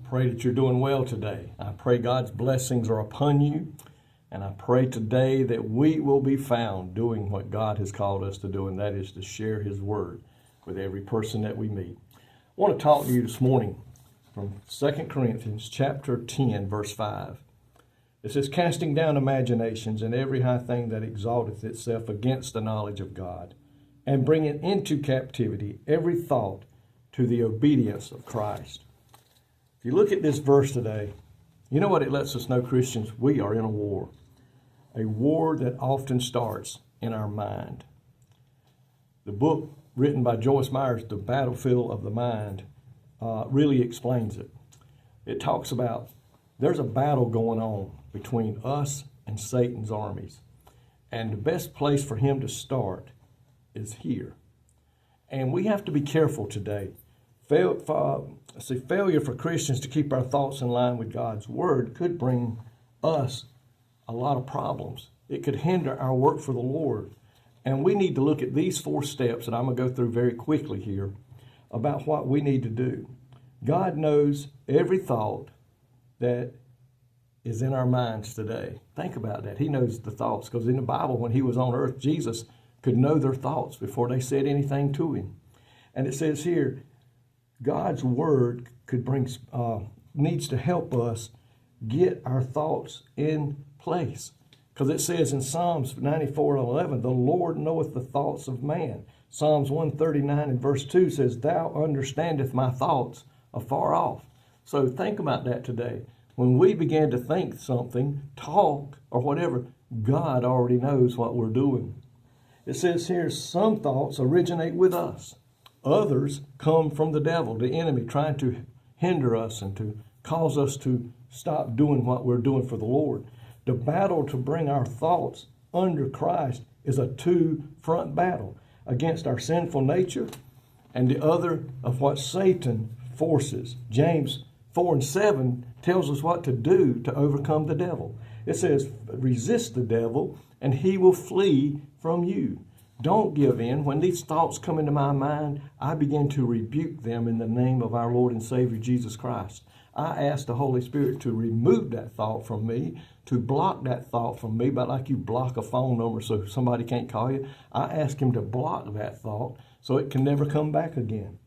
pray that you're doing well today. I pray God's blessings are upon you. And I pray today that we will be found doing what God has called us to do, and that is to share His Word with every person that we meet. I want to talk to you this morning from 2 Corinthians chapter 10, verse 5. It says, casting down imaginations and every high thing that exalteth itself against the knowledge of God, and bringing into captivity every thought to the obedience of Christ. If you look at this verse today, you know what it lets us know, Christians? We are in a war that often starts in our mind. The book written by Joyce Myers, The Battlefield of the Mind, really explains it. It talks about there's a battle going on between us and Satan's armies. And the best place for him to start is here. And we have to be careful today. Failure for Christians to keep our thoughts in line with God's Word could bring us a lot of problems. It could hinder our work for the Lord. And we need to look at these 4 steps that I'm going to go through very quickly here about what we need to do. God knows every thought that is in our minds today. Think about that. He knows the thoughts, because in the Bible, when he was on earth, Jesus could know their thoughts before they said anything to him. And it says here, God's Word could needs to help us get our thoughts in place. Because it says in Psalms 94:11, the Lord knoweth the thoughts of man. Psalms 139 and verse 2 says, thou understandest my thoughts afar off. So think about that today. When we begin to think something, talk, or whatever, God already knows what we're doing. It says here, some thoughts originate with us. Others come from the devil, the enemy, trying to hinder us and to cause us to stop doing what we're doing for the Lord. The battle to bring our thoughts under Christ is a 2-front battle against our sinful nature and the other of what Satan forces. James 4:7 tells us what to do to overcome the devil. It says, resist the devil and he will flee from you. Don't give in. When these thoughts come into my mind, I begin to rebuke them in the name of our Lord and Savior Jesus Christ. I ask the Holy Spirit to remove that thought from me, to block that thought from me, but like you block a phone number so somebody can't call you, I ask him to block that thought so it can never come back again.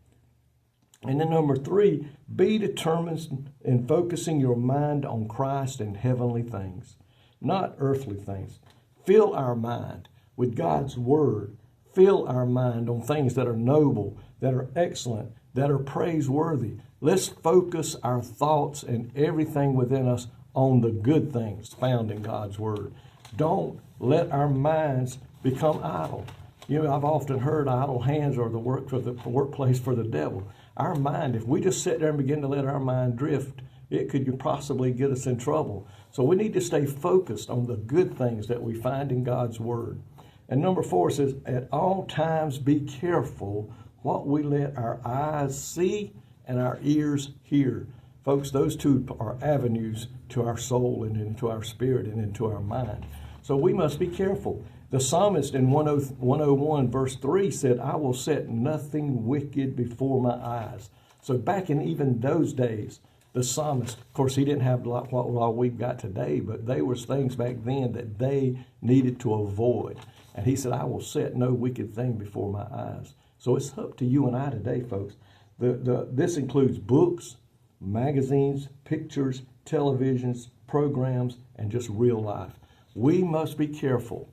And then number 3, be determined in focusing your mind on Christ and heavenly things, not earthly things. Fill our mind with God's Word. Fill our mind on things that are noble, that are excellent, that are praiseworthy. Let's focus our thoughts and everything within us on the good things found in God's Word. Don't let our minds become idle. You know, I've often heard idle hands are the workplace for the devil. Our mind, if we just sit there and begin to let our mind drift, it could possibly get us in trouble. So we need to stay focused on the good things that we find in God's Word. And number 4 says, at all times be careful what we let our eyes see and our ears hear. Folks, those 2 are avenues to our soul and into our spirit and into our mind. So we must be careful. The psalmist in 101 verse 3 said, I will set nothing wicked before my eyes. So back in even those days, the psalmist, of course, he didn't have what all we've got today, but there was things back then that they needed to avoid. And he said, I will set no wicked thing before my eyes. So it's up to you and I today, folks. This includes books, magazines, pictures, televisions, programs, and just real life. We must be careful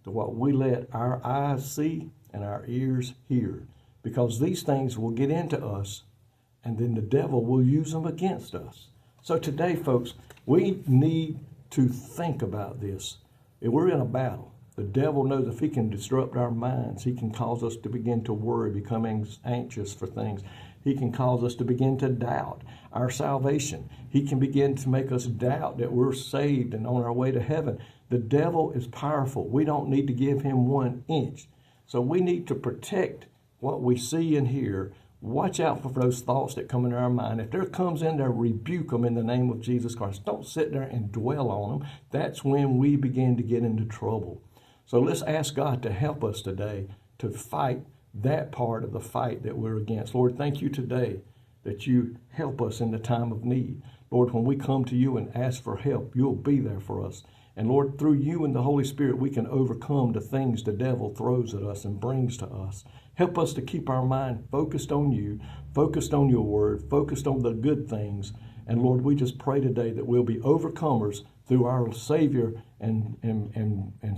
to what we let our eyes see and our ears hear, because these things will get into us and then the devil will use them against us. So today, folks, we need to think about this. If we're in a battle, the devil knows if he can disrupt our minds, he can cause us to begin to worry, become anxious for things. He can cause us to begin to doubt our salvation. He can begin to make us doubt that we're saved and on our way to heaven. The devil is powerful. We don't need to give him 1 inch. So we need to protect what we see and hear. Watch out for those thoughts that come into our mind. If there comes in there, rebuke them in the name of Jesus Christ. Don't sit there and dwell on them. That's when we begin to get into trouble. So let's ask God to help us today to fight that part of the fight that we're against. Lord, thank you today that you help us in the time of need. Lord, when we come to you and ask for help, you'll be there for us. And Lord, through you and the Holy Spirit, we can overcome the things the devil throws at us and brings to us. Help us to keep our mind focused on you, focused on your word, focused on the good things. And Lord, we just pray today that we'll be overcomers through our Savior and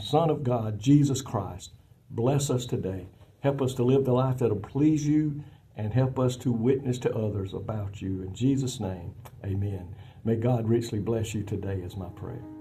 Son of God, Jesus Christ. Bless us today. Help us to live the life that'll please you, and help us to witness to others about you. In Jesus' name, amen. May God richly bless you today is my prayer.